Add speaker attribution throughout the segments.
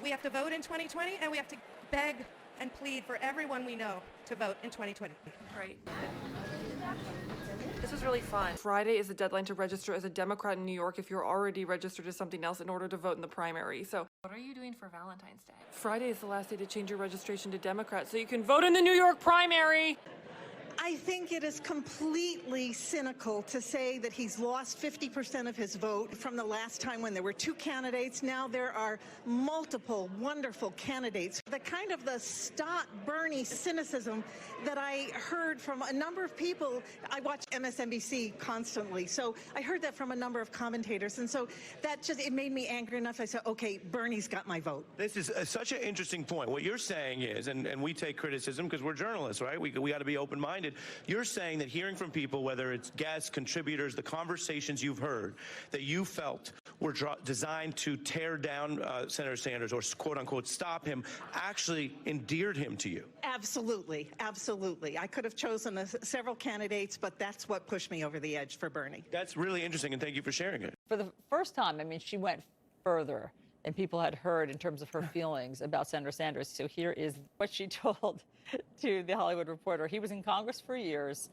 Speaker 1: We have to vote in 2020, and we have to beg and plead for everyone we know to vote in 2020.
Speaker 2: Right. This was really fun. Friday is the deadline to register as a Democrat in New York if you're already registered as something else in order to vote in the primary. So,
Speaker 3: what are you doing for Valentine's Day?
Speaker 2: Friday is the last day to change your registration to Democrat so you can vote in the New York primary.
Speaker 4: I think it is completely cynical to say that he's lost 50% of his vote from the last time when there were two candidates. Now there are multiple wonderful candidates. The kind of the stop Bernie cynicism that I heard from a number of people. I watch MSNBC constantly, so I heard that from a number of commentators, and so that just, it made me angry enough. I said, okay, Bernie's got my vote.
Speaker 5: This is such an interesting point. What you're saying is, and we take criticism because we're journalists, right? We got to be open-minded. You're saying that hearing from people, whether it's guests, contributors, the conversations you've heard, that you felt were designed to tear down Senator Sanders or quote-unquote stop him, actually endeared him to you.
Speaker 4: Absolutely, absolutely. I could have chosen several candidates, but that's what pushed me over the edge for Bernie.
Speaker 5: That's really interesting, and thank you for sharing it.
Speaker 6: For the first time, I mean, she went further than people had heard in terms of her feelings about Senator Sanders. So here is what she told to The Hollywood Reporter. He was in Congress for years.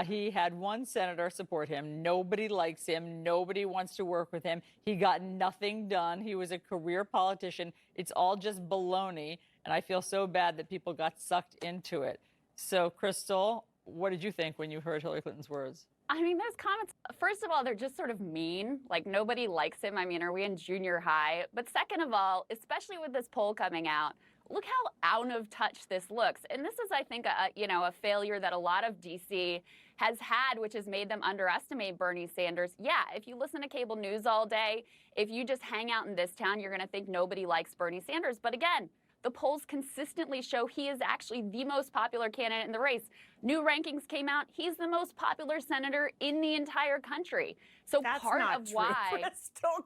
Speaker 6: He had one senator support him. Nobody likes him. Nobody wants to work with him. He got nothing done. He was a career politician. It's all just baloney. And I feel so bad that people got sucked into it. So, Crystal, what did you think when you heard Hillary Clinton's words?
Speaker 7: I mean, those comments, first of all, they're just sort of mean. Like, nobody likes him. I mean, are we in junior high? But second of all, especially with this poll coming out, look how out of touch this looks. And this is, I think, a failure that a lot of D.C. has had, which has made them underestimate Bernie Sanders. Yeah, if you listen to cable news all day, if you just hang out in this town, you're going to think nobody likes Bernie Sanders. But again, the polls consistently show he is actually the most popular candidate in the race. New rankings came out. He's the most popular senator in the entire country. So
Speaker 4: That's
Speaker 7: part
Speaker 4: not
Speaker 7: of
Speaker 4: true.
Speaker 7: why...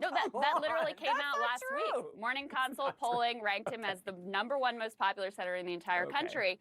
Speaker 4: No,
Speaker 7: that literally came out last
Speaker 4: true.
Speaker 7: week. Morning Consult polling ranked him as the #1 most popular senator in the entire country.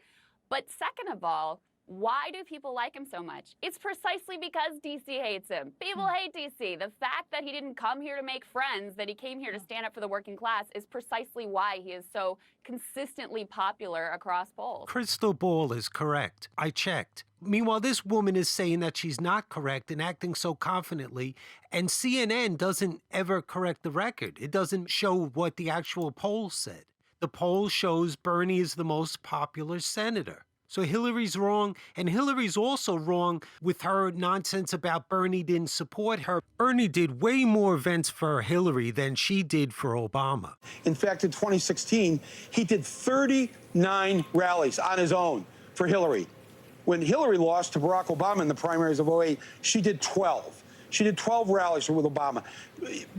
Speaker 7: But second of all, why do people like him so much? It's precisely because D.C. hates him. People hate D.C. The fact that he didn't come here to make friends, that he came here to stand up for the working class, is precisely why he is so consistently popular across polls.
Speaker 8: Crystal Ball is correct. I checked. Meanwhile, this woman is saying that she's not correct and acting so confidently, and CNN doesn't ever correct the record. It doesn't show what the actual poll said. The poll shows Bernie is the most popular senator. So Hillary's wrong, and Hillary's also wrong with her nonsense about Bernie didn't support her. Bernie did way more events for Hillary than she did for Obama.
Speaker 9: In fact, in 2016, he did 39 rallies on his own for Hillary. When Hillary lost to Barack Obama in the primaries of 2008, she did 12. She did 12 rallies with Obama.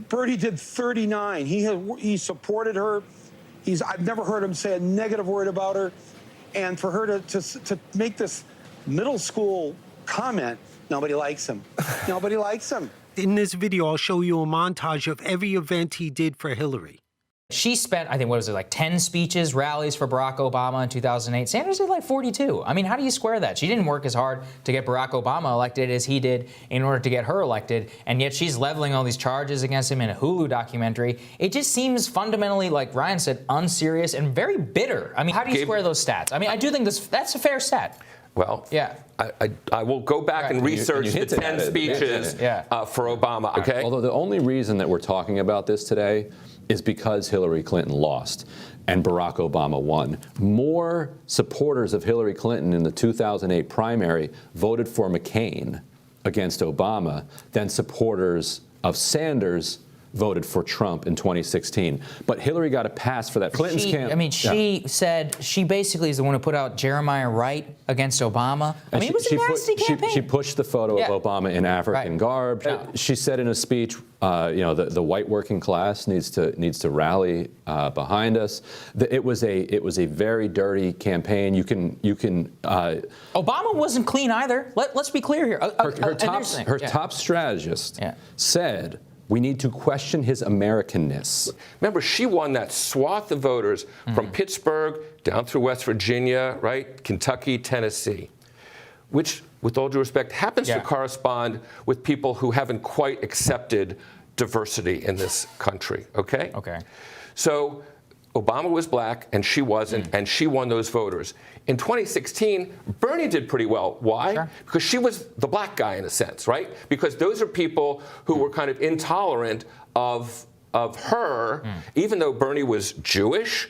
Speaker 9: Bernie did 39. He supported her. I've never heard him say a negative word about her. And for her to make this middle school comment, nobody likes him. Nobody likes him.
Speaker 8: In this video, I'll show you a montage of every event he did for Hillary.
Speaker 10: She spent, I think, what was it, like 10 speeches, rallies for Barack Obama in 2008. Sanders did like 42. I mean, how do you square that? She didn't work as hard to get Barack Obama elected as he did in order to get her elected, and yet she's leveling all these charges against him in a Hulu documentary. It just seems fundamentally, like Ryan said, unserious and very bitter. I mean, how do you square those stats? I mean, I do think that's a fair stat.
Speaker 11: Well,
Speaker 10: yeah.
Speaker 11: I will go back and research the 10 speeches for Obama, okay?
Speaker 12: Although the only reason that we're talking about this today is because Hillary Clinton lost and Barack Obama won. More supporters of Hillary Clinton in the 2008 primary voted for McCain against Obama than supporters of Sanders voted for Trump in 2016. But Hillary got a pass for that. Clinton's camp.
Speaker 10: I mean, she said she basically is the one who put out Jeremiah Wright against Obama. I mean, it was a nasty campaign.
Speaker 12: She pushed the photo of Obama in African garb. No. She said in a speech, the white working class needs to rally behind us. It was a very dirty campaign.
Speaker 10: Obama wasn't clean either. Let's be clear here.
Speaker 12: Her top strategist said, we need to question his Americanness.
Speaker 11: Remember, she won that swath of voters from Pittsburgh down through West Virginia, right? Kentucky, Tennessee, which, with all due respect, happens to correspond with people who haven't quite accepted diversity in this country, okay?
Speaker 10: Okay.
Speaker 11: So Obama was black and she wasn't, and she won those voters. In 2016, Bernie did pretty well. Why?
Speaker 10: Sure.
Speaker 11: Because she was the black guy in a sense, right? Because those are people who were kind of intolerant of her, even though Bernie was Jewish.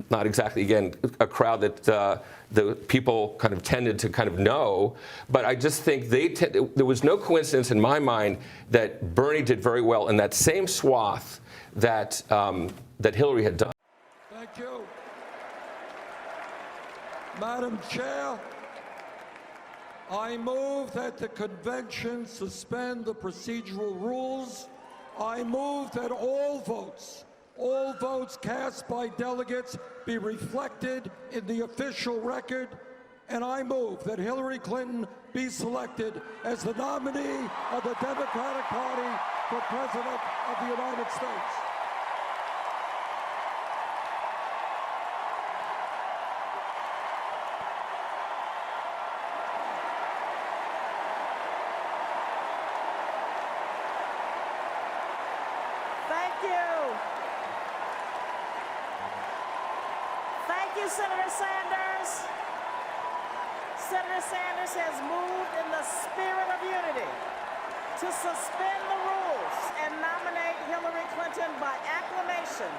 Speaker 11: Not exactly, again, a crowd that the people kind of tended to kind of know. But I just think there was no coincidence in my mind that Bernie did very well in that same swath that that Hillary had done.
Speaker 13: Thank you. Madam Chair, I move that the convention suspend the procedural rules. I move that all votes cast by delegates be reflected in the official record. And I move that Hillary Clinton be selected as the nominee of the Democratic Party for President of the United States.
Speaker 14: Thank you, Senator Sanders. Senator Sanders has moved in the spirit of unity to suspend the rules and nominate Hillary Clinton by acclamation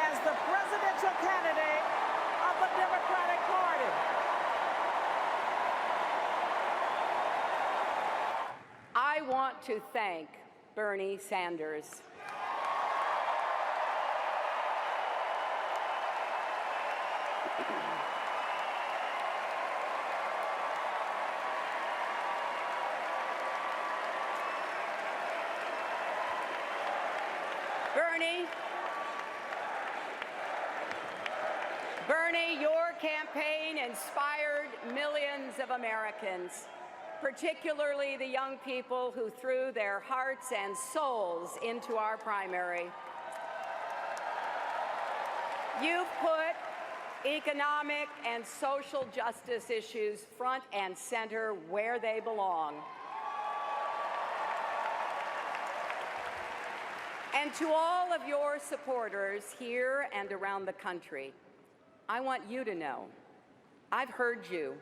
Speaker 14: as the presidential candidate of the Democratic Party.
Speaker 15: I want to thank Bernie Sanders. Bernie, your campaign inspired millions of Americans, particularly the young people who threw their hearts and souls into our primary. You've put economic and social justice issues front and center where they belong. And to all of your supporters here and around the country, I want you to know, I've heard you.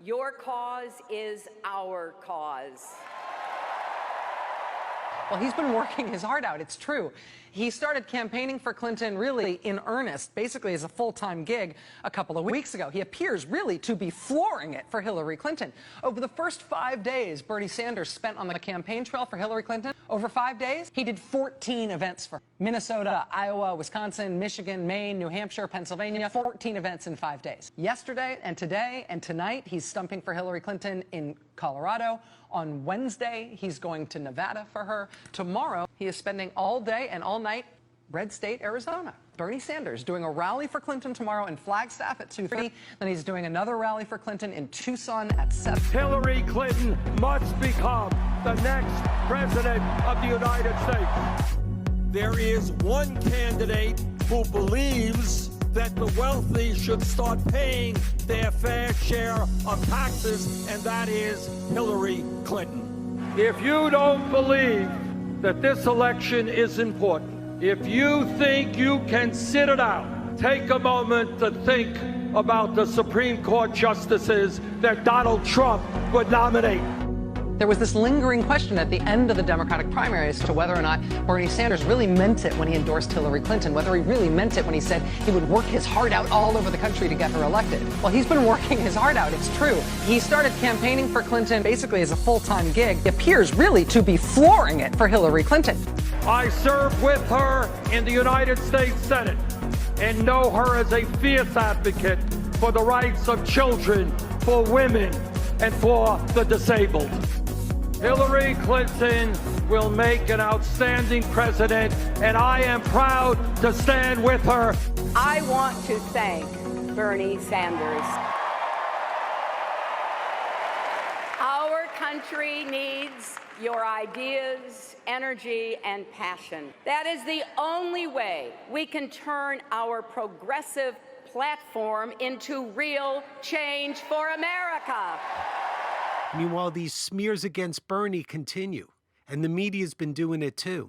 Speaker 15: Your cause is our cause.
Speaker 16: Well, he's been working his heart out, it's true. He started campaigning for Clinton really in earnest, basically as a full-time gig a couple of weeks ago. He appears really to be flooring it for Hillary Clinton. Over the first 5 days Bernie Sanders spent on the campaign trail for Hillary Clinton, over 5 days, he did 14 events for Minnesota, Iowa, Wisconsin, Michigan, Maine, New Hampshire, Pennsylvania, 14 events in 5 days. Yesterday and today and tonight, he's stumping for Hillary Clinton in Colorado. On Wednesday, he's going to Nevada for her. Tomorrow, he is spending all day and all night red state, Arizona. Bernie Sanders doing a rally for Clinton tomorrow in Flagstaff at 2:30. Then he's doing another rally for Clinton in Tucson at 7.
Speaker 13: Hillary Clinton must become the next president of the United States. There is one candidate who believes that the wealthy should start paying their fair share of taxes, and that is Hillary Clinton. If you don't believe that this election is important, if you think you can sit it out, take a moment to think about the Supreme Court justices that Donald Trump would nominate.
Speaker 16: There was this lingering question at the end of the Democratic primary as to whether or not Bernie Sanders really meant it when he endorsed Hillary Clinton, whether he really meant it when he said he would work his heart out all over the country to get her elected. Well, he's been working his heart out, it's true. He started campaigning for Clinton basically as a full-time gig. He appears really to be flooring it for Hillary Clinton.
Speaker 13: I served with her in the United States Senate and know her as a fierce advocate for the rights of children, for women, and for the disabled. Hillary Clinton will make an outstanding president, and I am proud to stand with her.
Speaker 15: I want to thank Bernie Sanders. Our country needs your ideas, energy, and passion. That is the only way we can turn our progressive platform into real change for America.
Speaker 8: Meanwhile, these smears against Bernie continue, and the media's been doing it too.